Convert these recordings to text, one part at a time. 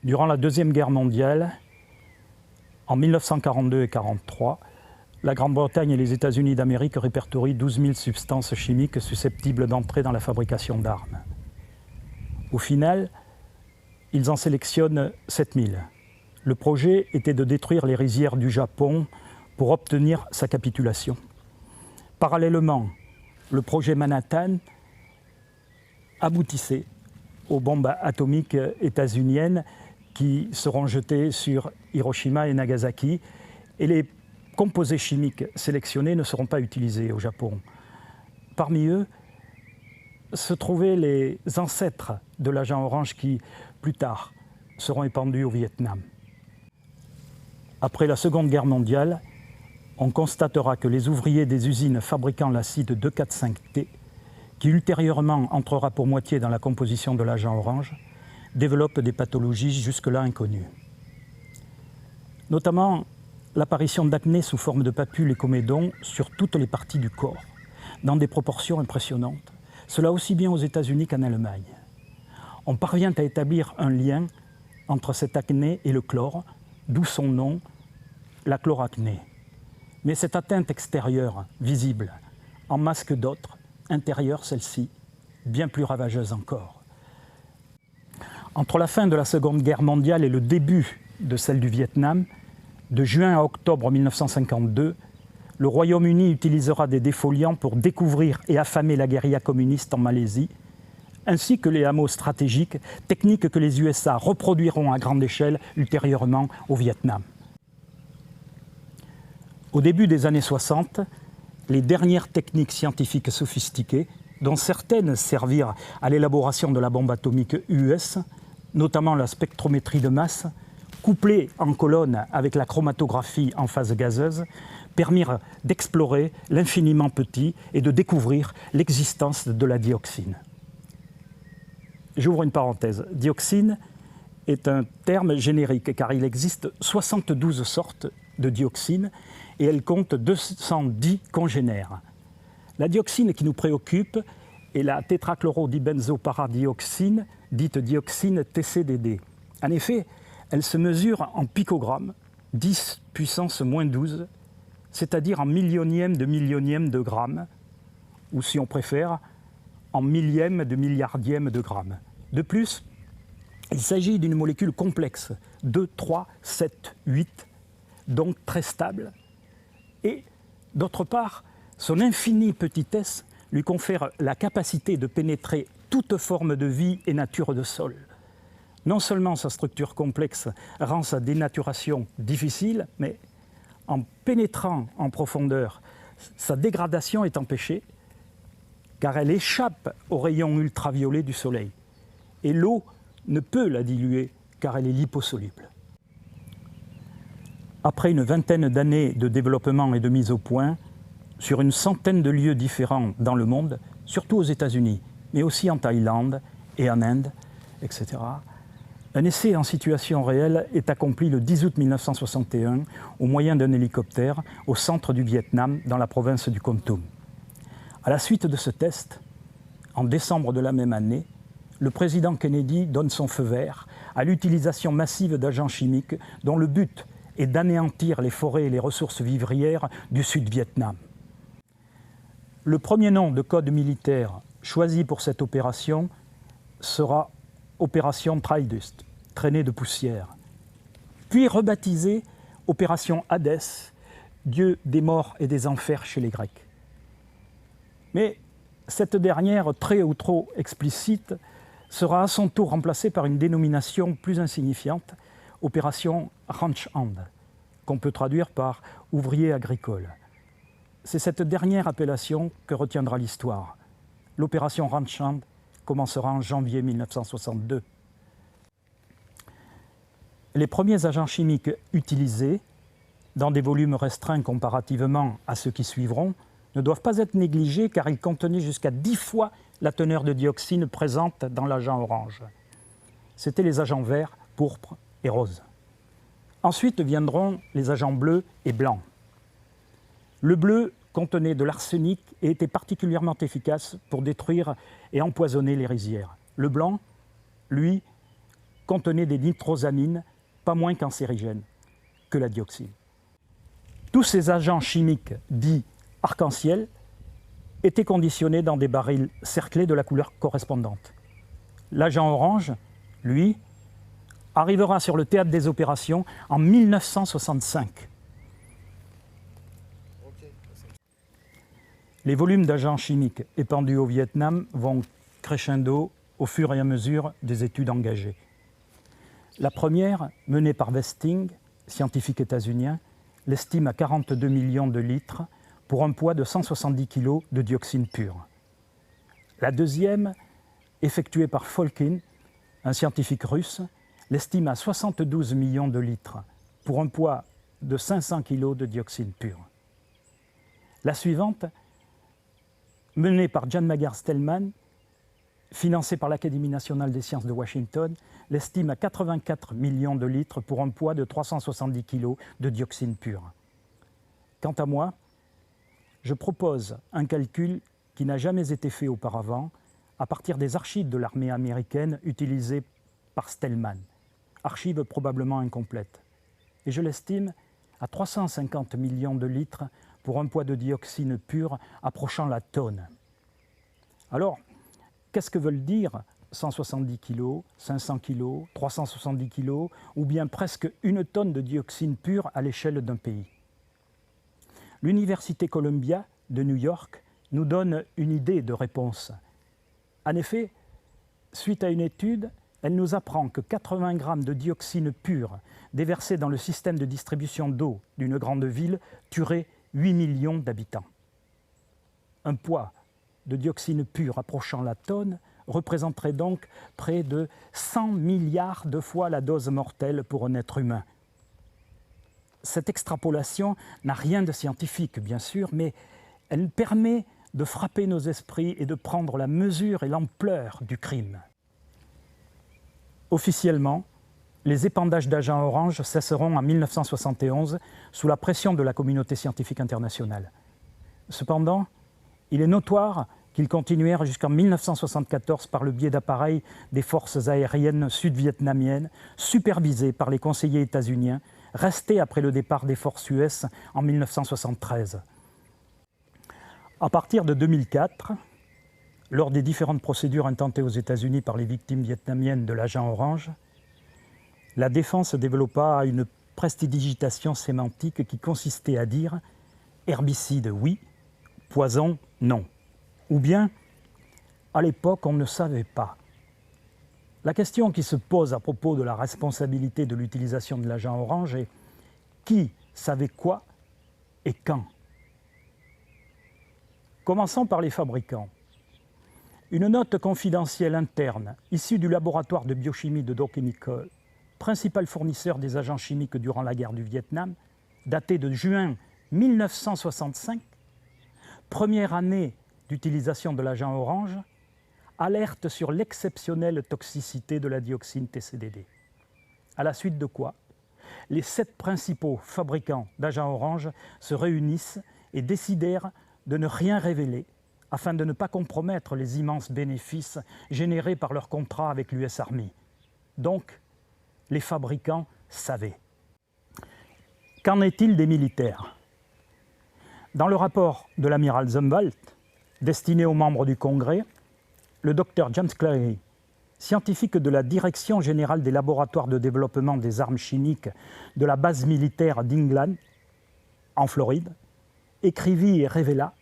Durant la Deuxième Guerre mondiale, en 1942 et 1943, la Grande-Bretagne et les États-Unis d'Amérique répertorient 12 000 substances chimiques susceptibles d'entrer dans la fabrication d'armes. Au final, ils en sélectionnent 7 000. Le projet était de détruire les rizières du Japon pour obtenir sa capitulation. Parallèlement, le projet Manhattan aboutissait aux bombes atomiques états-uniennes qui seront jetées sur Hiroshima et Nagasaki, et les composés chimiques sélectionnés ne seront pas utilisés au Japon. Parmi eux se trouvaient les ancêtres de l'agent orange qui, plus tard, seront épandus au Vietnam. Après la Seconde Guerre mondiale, on constatera que les ouvriers des usines fabriquant l'acide 2,4,5-T, qui ultérieurement entrera pour moitié dans la composition de l'agent orange, développent des pathologies jusque-là inconnues. Notamment l'apparition d'acné sous forme de papules et comédons sur toutes les parties du corps, dans des proportions impressionnantes, cela aussi bien aux États-Unis qu'en Allemagne. On parvient à établir un lien entre cette acné et le chlore, d'où son nom, la chloracné. Mais cette atteinte extérieure, visible, en masque d'autres, intérieure celle-ci, bien plus ravageuse encore. Entre la fin de la Seconde Guerre mondiale et le début de celle du Vietnam, de juin à octobre 1952, le Royaume-Uni utilisera des défoliants pour découvrir et affamer la guérilla communiste en Malaisie, ainsi que les hameaux stratégiques, techniques que les USA reproduiront à grande échelle ultérieurement au Vietnam. Au début des années 60, les dernières techniques scientifiques sophistiquées, dont certaines servirent à l'élaboration de la bombe atomique US, notamment la spectrométrie de masse, couplée en colonne avec la chromatographie en phase gazeuse, permirent d'explorer l'infiniment petit et de découvrir l'existence de la dioxine. J'ouvre une parenthèse. Dioxine est un terme générique car il existe 72 sortes de dioxine et elle compte 210 congénères. La dioxine qui nous préoccupe est la tétrachlorodibenzoparadioxine, dite dioxine TCDD. En effet, elle se mesure en picogrammes, 10 puissance moins 12, c'est-à-dire en millionième de gramme, ou si on préfère, en millième de milliardième de gramme. De plus, il s'agit d'une molécule complexe, 2, 3, 7, 8, donc très stable. Et d'autre part, son infinie petitesse lui confère la capacité de pénétrer toute forme de vie et nature de sol. Non seulement sa structure complexe rend sa dénaturation difficile, mais en pénétrant en profondeur, sa dégradation est empêchée car elle échappe aux rayons ultraviolets du soleil. Et l'eau ne peut la diluer car elle est liposoluble. Après une vingtaine d'années de développement et de mise au point, sur une centaine de lieux différents dans le monde, surtout aux États-Unis, mais aussi en Thaïlande et en Inde, etc., un essai en situation réelle est accompli le 10 août 1961 au moyen d'un hélicoptère au centre du Vietnam, dans la province du Kon Tum. À la suite de ce test, en décembre de la même année, le président Kennedy donne son feu vert à l'utilisation massive d'agents chimiques dont le but est d'anéantir les forêts et les ressources vivrières du Sud-Vietnam. Le premier nom de code militaire choisi pour cette opération sera Opération Tridust, traînée de poussière, puis rebaptisée Opération Hadès, dieu des morts et des enfers chez les Grecs. Mais cette dernière, très ou trop explicite, sera à son tour remplacée par une dénomination plus insignifiante, Opération Ranch Hand, qu'on peut traduire par ouvrier agricole. C'est cette dernière appellation que retiendra l'histoire. L'opération Ranch Hand commencera en janvier 1962. Les premiers agents chimiques utilisés, dans des volumes restreints comparativement à ceux qui suivront, ne doivent pas être négligés car ils contenaient jusqu'à 10 fois la teneur de dioxine présente dans l'agent orange. C'étaient les agents verts, pourpres et roses. Ensuite viendront les agents bleus et blancs. Le bleu contenait de l'arsenic et était particulièrement efficace pour détruire et empoisonner les rizières. Le blanc, lui, contenait des nitrosamines pas moins cancérigènes que la dioxine. Tous ces agents chimiques dits arc-en-ciel étaient conditionnés dans des barils cerclés de la couleur correspondante. L'agent orange, lui, arrivera sur le théâtre des opérations en 1965. Les volumes d'agents chimiques épandus au Vietnam vont crescendo au fur et à mesure des études engagées. La première, menée par Westing, scientifique états-unien, l'estime à 42 millions de litres pour un poids de 170 kg de dioxine pure. La deuxième, effectuée par Folkin, un scientifique russe, l'estime à 72 millions de litres pour un poids de 500 kg de dioxine pure. La suivante, menée par Jan Mager-Stellman, financée par l'Académie nationale des sciences de Washington, l'estime à 84 millions de litres pour un poids de 370 kg de dioxine pure. Quant à moi, je propose un calcul qui n'a jamais été fait auparavant à partir des archives de l'armée américaine utilisées par Stellman, archives probablement incomplètes. Et je l'estime à 350 millions de litres pour un poids de dioxine pure approchant la tonne. Alors, qu'est-ce que veulent dire 170 kg, 500 kg, 370 kg ou bien presque une tonne de dioxine pure à l'échelle d'un pays? L'Université Columbia de New York nous donne une idée de réponse. En effet, suite à une étude, elle nous apprend que 80 grammes de dioxine pure déversée dans le système de distribution d'eau d'une grande ville tuerait 8 millions d'habitants. Un poids de dioxine pure approchant la tonne représenterait donc près de 100 milliards de fois la dose mortelle pour un être humain. Cette extrapolation n'a rien de scientifique, bien sûr, mais elle permet de frapper nos esprits et de prendre la mesure et l'ampleur du crime. Officiellement, les épandages d'agents orange cesseront en 1971 sous la pression de la communauté scientifique internationale. Cependant, il est notoire qu'ils continuèrent jusqu'en 1974 par le biais d'appareils des forces aériennes sud-vietnamiennes, supervisés par les conseillers états-uniens, restés après le départ des forces US en 1973. À partir de 2004, lors des différentes procédures intentées aux États-Unis par les victimes vietnamiennes de l'agent orange, la défense développa une prestidigitation sémantique qui consistait à dire « herbicide, oui, poison, non ». Ou bien, à l'époque, on ne savait pas. La question qui se pose à propos de la responsabilité de l'utilisation de l'agent orange est qui savait quoi et quand? Commençons par les fabricants. Une note confidentielle interne, issue du laboratoire de biochimie de Dow Chemical, principal fournisseur des agents chimiques durant la guerre du Vietnam, datée de juin 1965, première année d'utilisation de l'agent orange, alerte sur l'exceptionnelle toxicité de la dioxine TCDD. À la suite de quoi, les 7 principaux fabricants d'agents orange se réunissent et décidèrent de ne rien révéler afin de ne pas compromettre les immenses bénéfices générés par leur contrat avec l'US Army. Donc, les fabricants savaient. Qu'en est-il des militaires? Dans le rapport de l'amiral Zumwalt, destiné aux membres du Congrès, le docteur James Clary, scientifique de la Direction générale des laboratoires de développement des armes chimiques de la base militaire d'England, en Floride, écrivit et révéla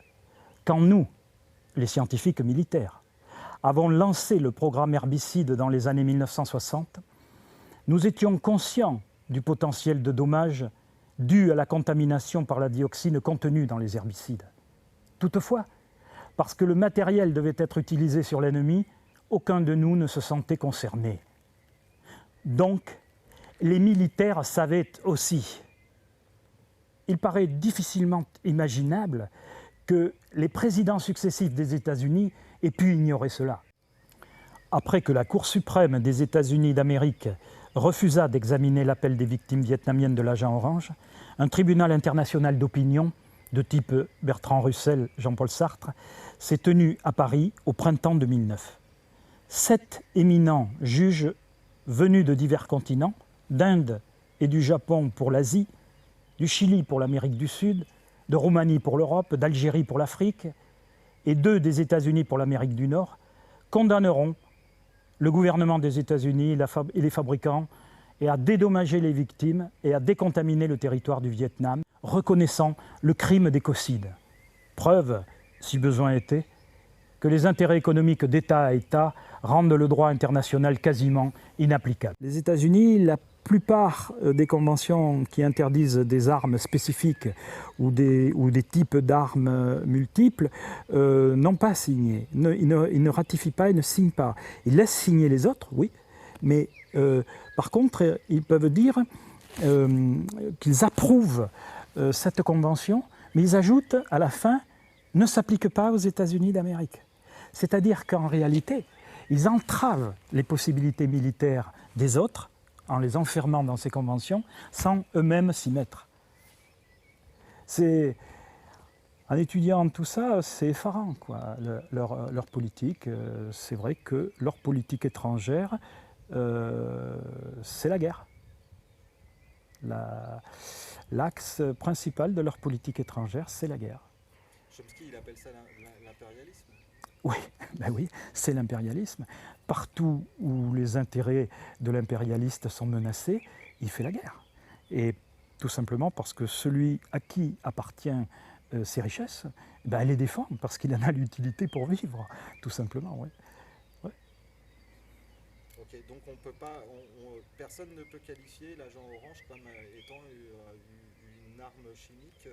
quand nous, les scientifiques militaires, avons lancé le programme herbicide dans les années 1960, nous étions conscients du potentiel de dommages dû à la contamination par la dioxine contenue dans les herbicides. Toutefois, parce que le matériel devait être utilisé sur l'ennemi, aucun de nous ne se sentait concerné. Donc, les militaires savaient aussi. Il paraît difficilement imaginable que les présidents successifs des États-Unis aient pu ignorer cela. Après que la Cour suprême des États-Unis d'Amérique refusa d'examiner l'appel des victimes vietnamiennes de l'agent orange, un tribunal international d'opinion de type Bertrand Russell, Jean-Paul Sartre, s'est tenu à Paris au printemps 2009. 7 éminents juges venus de divers continents, d'Inde et du Japon pour l'Asie, du Chili pour l'Amérique du Sud, de Roumanie pour l'Europe, d'Algérie pour l'Afrique, et 2 des États-Unis pour l'Amérique du Nord, condamneront le gouvernement des États-Unis et les fabricants et à dédommager les victimes et à décontaminer le territoire du Vietnam, reconnaissant le crime d'écocide. Preuve, si besoin était, que les intérêts économiques d'État à État rendent le droit international quasiment inapplicable. Les États-Unis, la plupart des conventions qui interdisent des armes spécifiques ou des types d'armes multiples n'ont pas signé. Ils ne ratifient pas, ils ne signent pas. Ils laissent signer les autres, oui, mais par contre, ils peuvent dire qu'ils approuvent cette convention, mais ils ajoutent à la fin « ne s'applique pas aux États-Unis d'Amérique ». C'est-à-dire qu'en réalité, ils entravent les possibilités militaires des autres en les enfermant dans ces conventions sans eux-mêmes s'y mettre. En étudiant tout ça, c'est effarant, quoi, leur politique. C'est vrai que leur politique étrangère, c'est la guerre. L'axe principal de leur politique étrangère, c'est la guerre. Chomsky, il appelle ça l'impérialisme. Oui, ben oui, c'est l'impérialisme. Partout où les intérêts de l'impérialiste sont menacés, il fait la guerre. Et tout simplement parce que celui à qui appartiennent ces richesses, ben elle les défend parce qu'il en a l'utilité pour vivre, tout simplement. Oui. Ouais. Ok, donc on peut pas, personne ne peut qualifier l'agent orange comme étant une arme chimique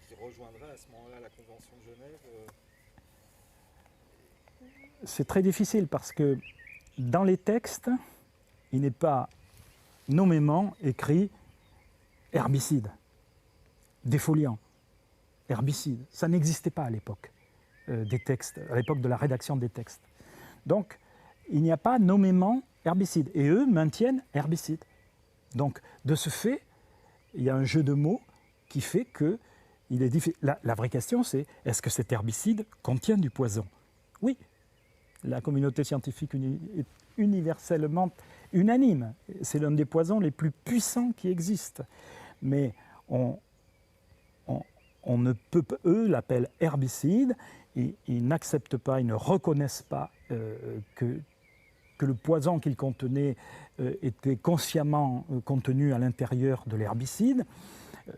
qui rejoindrait à ce moment-là la Convention de Genève. C'est très difficile parce que dans les textes, il n'est pas nommément écrit herbicide, défoliant, herbicide. Ça n'existait pas à l'époque des textes, à l'époque de la rédaction des textes. Donc, il n'y a pas nommément herbicide. Et eux maintiennent herbicide. Donc, de ce fait, il y a un jeu de mots qui fait que il est difficile. La vraie question, c'est est-ce que cet herbicide contient du poison? Oui. La communauté scientifique est universellement unanime. C'est l'un des poisons les plus puissants qui existent. Mais on ne peut, eux l'appellent herbicide, et ils n'acceptent pas, ils ne reconnaissent pas que le poison qu'il contenait était consciemment contenu à l'intérieur de l'herbicide.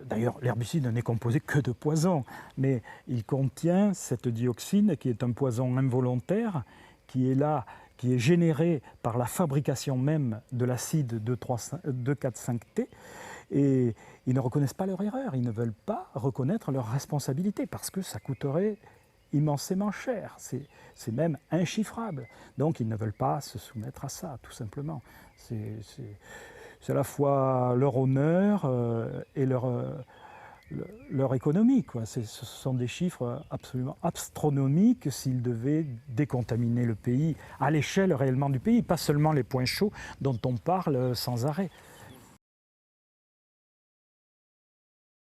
D'ailleurs, l'herbicide n'est composé que de poison, mais il contient cette dioxine qui est un poison involontaire, qui est là, qui est généré par la fabrication même de l'acide 2,4,5-T, et ils ne reconnaissent pas leur erreur, ils ne veulent pas reconnaître leur responsabilité, parce que ça coûterait immensément cher, c'est même inchiffrable. Donc ils ne veulent pas se soumettre à ça, tout simplement. C'est à la fois leur honneur et leur économie, quoi. Ce sont des chiffres absolument astronomiques s'ils devaient décontaminer le pays, à l'échelle réellement du pays, pas seulement les points chauds dont on parle sans arrêt.